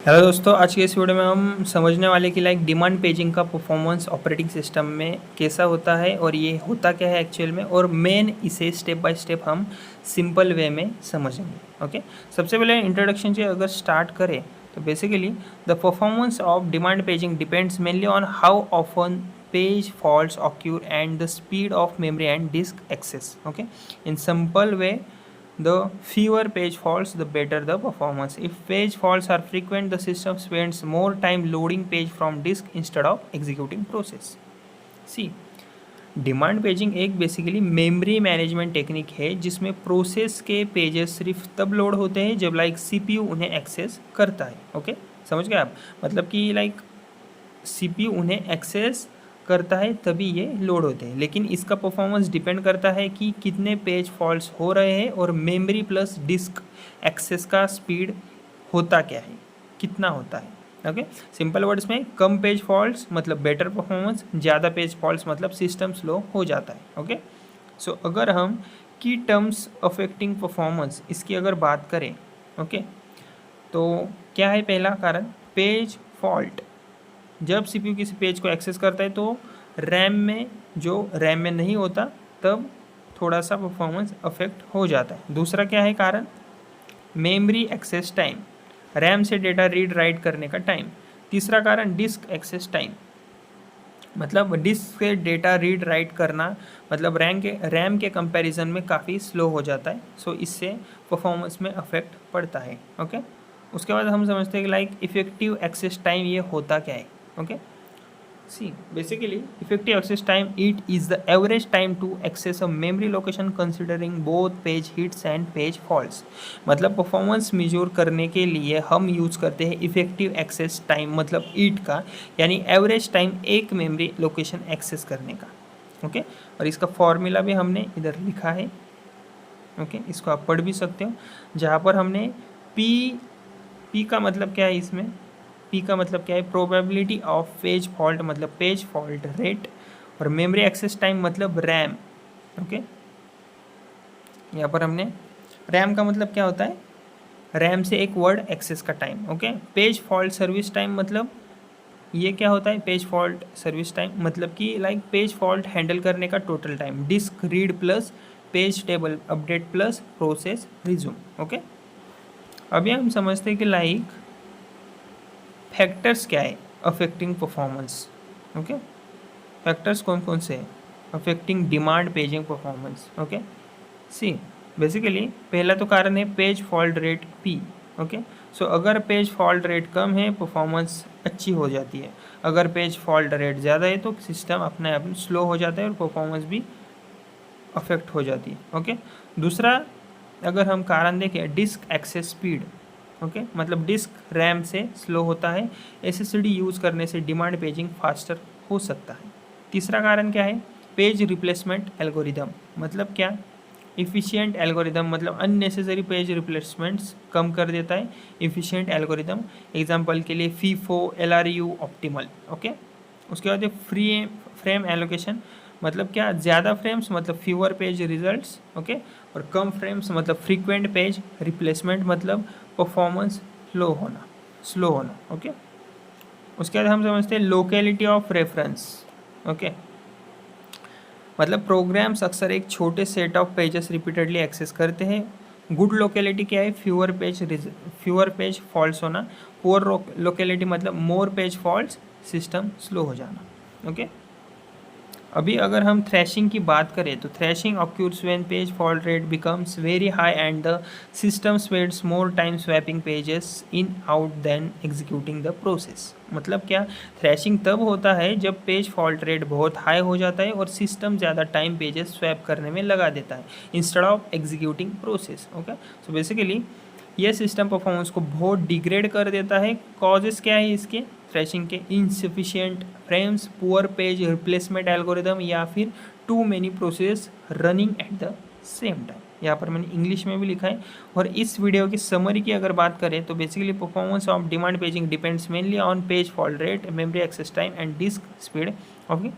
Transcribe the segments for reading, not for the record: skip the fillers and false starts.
Hello दोस्तों, आज के इस वीडियो में हम समझने वाले कि डिमांड पेजिंग का परफॉर्मेंस ऑपरेटिंग सिस्टम में कैसा होता है और ये होता क्या है एक्चुअल में, और मेन इसे स्टेप बाय स्टेप हम सिंपल वे में समझेंगे। ओके, सबसे पहले इंट्रोडक्शन से अगर स्टार्ट करें तो basically the performance of demand paging depends mainly on how often page faults occur and the speed of memory and disk access. Okay, in simple way, the fewer page faults, the better the performance. If page faults are frequent, the system spends more time loading page from disk instead of executing process. See, demand paging एक basically memory management technique है जिसमें process के pages सिर्फ तब load होते हैं जब CPU उन्हें एक्सेस करता है। ओके, समझ गए आप? मतलब कि सीपीयू उन्हें एक्सेस करता है तभी ये लोड होते हैं, लेकिन इसका परफॉर्मेंस डिपेंड करता है कि कितने पेज फॉल्ट्स हो रहे हैं और मेमोरी प्लस डिस्क एक्सेस का स्पीड होता क्या है, कितना होता है। ओके, सिंपल वर्ड्स में कम पेज फॉल्ट्स मतलब बेटर परफॉर्मेंस, ज़्यादा पेज फॉल्ट्स मतलब सिस्टम स्लो हो जाता है। ओके, सो अगर हम की टर्म्स अफेक्टिंग परफॉर्मेंस इसकी अगर बात करें, ओके, तो क्या है पहला कारण? Page fault. जब सीपीयू किसी पेज को एक्सेस करता है तो रैम में नहीं होता, तब थोड़ा सा परफॉर्मेंस अफेक्ट हो जाता है। दूसरा क्या है कारण? मेमोरी एक्सेस टाइम, रैम से डेटा रीड राइट करने का टाइम। तीसरा कारण डिस्क एक्सेस टाइम, मतलब डिस्क से डेटा रीड राइट करना मतलब रैम के कंपैरिजन में काफ़ी स्लो हो जाता है। सो इससे परफॉर्मेंस में अफेक्ट पड़ता है। ओके, उसके बाद हम समझते हैं कि इफेक्टिव एक्सेस टाइम ये होता क्या है। Okay, see basically effective access time, it is the average time to access a memory location considering both page hits and page faults. मतलब परफॉर्मेंस मेजर करने के लिए हम यूज़ करते हैं इफेक्टिव एक्सेस टाइम मतलब ईट का, यानी एवरेज टाइम एक मेमोरी लोकेशन एक्सेस करने का। ओके, और इसका फॉर्मूला भी हमने इधर लिखा है। ओके, इसको आप पढ़ भी सकते हो, जहाँ पर हमने पी का मतलब क्या है, इसमें पी का मतलब क्या है? प्रोबेबिलिटी ऑफ पेज फॉल्ट मतलब पेज फॉल्ट रेट, और मेमोरी एक्सेस टाइम मतलब रैम। ओके, यहाँ पर हमने रैम का मतलब क्या होता है? रैम से एक वर्ड एक्सेस का time. Okay, page fault service time मतलब ये क्या होता है? पेज फॉल्ट सर्विस टाइम मतलब कि पेज फॉल्ट हैंडल करने का total time, disk read plus page table update plus process resume. Okay, अभी हम समझते हैं कि फैक्टर्स क्या है अफेक्टिंग परफॉर्मेंस। ओके, फैक्टर्स कौन कौन से हैं affecting demand paging performance. Okay, see basically पहला तो कारण है page fault rate p. Okay, so अगर पेज फॉल्ट रेट कम है परफॉर्मेंस अच्छी हो जाती है, अगर पेज फॉल्ट रेट ज़्यादा है तो सिस्टम अपने आप स्लो हो जाता है और परफॉर्मेंस भी अफेक्ट हो जाती है। ओके, दूसरा अगर हम कारण देखें डिस्क एक्सेस स्पीड। ओके, मतलब डिस्क रैम से स्लो होता है, एसएसडी यूज़ करने से डिमांड पेजिंग फास्टर हो सकता है। तीसरा कारण क्या है? पेज रिप्लेसमेंट एल्गोरिदम, मतलब क्या? इफ़िशियंट एल्गोरिदम मतलब अननेसेसरी पेज रिप्लेसमेंट्स कम कर देता है इफ़िशियंट एल्गोरिदम। एग्जांपल के लिए फीफो, एलआरयू, ऑप्टिमल। ओके, उसके बाद फ्रेम एलोकेशन मतलब क्या? ज़्यादा फ्रेम्स मतलब फ्यूअर पेज रिजल्ट्स। ओके, और कम फ्रेम्स मतलब फ्रीक्वेंट पेज रिप्लेसमेंट मतलब परफॉर्मेंस स्लो होना। ओके, उसके बाद हम समझते हैं लोकेलिटी ऑफ रेफरेंस। ओके, मतलब प्रोग्राम्स अक्सर एक छोटे set of pages repeatedly access करते हैं। गुड लोकेलिटी क्या है? फ्यूअर पेज फॉल्ट्स होना। पुअर लोकेलिटी मतलब more page faults, system slow हो जाना। ओके, अभी अगर हम थ्रैशिंग की बात करें तो thrashing occurs when page fault rate becomes very high and the system spends more time swapping pages in out than executing the process. मतलब क्या? थ्रैशिंग तब होता है जब पेज फॉल्ट रेट बहुत हाई हो जाता है और सिस्टम ज़्यादा टाइम पेजेस स्वैप करने में लगा देता है instead of executing process. Okay, so basically ये सिस्टम परफॉर्मेंस को बहुत डिग्रेड कर देता है। कॉजेस क्या है इसके? थ्रैशिंग के insufficient frames, poor page replacement algorithm, या फिर too many process running at the same time. यहाँ पर मैंने इंग्लिश में भी लिखा है। और इस वीडियो की समरी की अगर बात करें तो basically performance of demand paging depends mainly on page fault rate, memory access time and disk speed. Okay,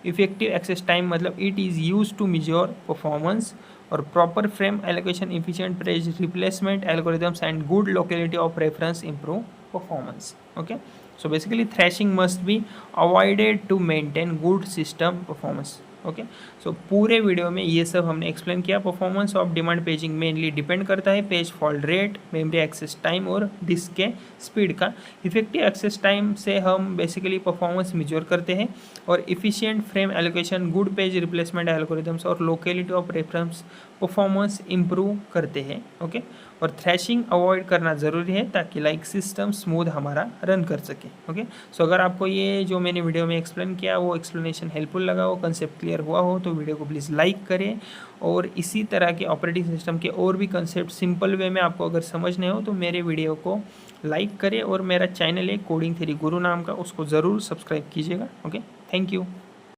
effective access time मतलब it is use to measure performance और proper frame allocation, efficient page replacement algorithms and good locality of reference improve performance. Okay, so basically thrashing must be avoided to maintain good system performance. Okay, so पूरे video में ये सब हमने explain किया। Performance of demand paging mainly depend करता है page fault rate, memory access time और disk के स्पीड का। इफेक्टिव एक्सेस टाइम से हम बेसिकली परफॉर्मेंस मेजर करते हैं, और efficient frame allocation, good page replacement algorithms और locality of reference performance improve करते हैं। ओके, और थ्रैशिंग अवॉइड करना ज़रूरी है ताकि लाइक सिस्टम स्मूथ हमारा रन कर सके। ओके, सो अगर आपको ये जो मैंने वीडियो में एक्सप्लेन किया वो एक्सप्लेनेशन हेल्पफुल लगा हो, कंसेप्ट क्लियर हुआ हो, तो वीडियो को प्लीज़ लाइक करें। और इसी तरह के ऑपरेटिंग सिस्टम के और भी कंसेप्ट सिंपल वे में आपको अगर समझने हो तो मेरे वीडियो को लाइक करें, और मेरा चैनल है कोडिंग थ्योरी गुरु नाम का, उसको ज़रूर सब्सक्राइब कीजिएगा। Okay, thank you.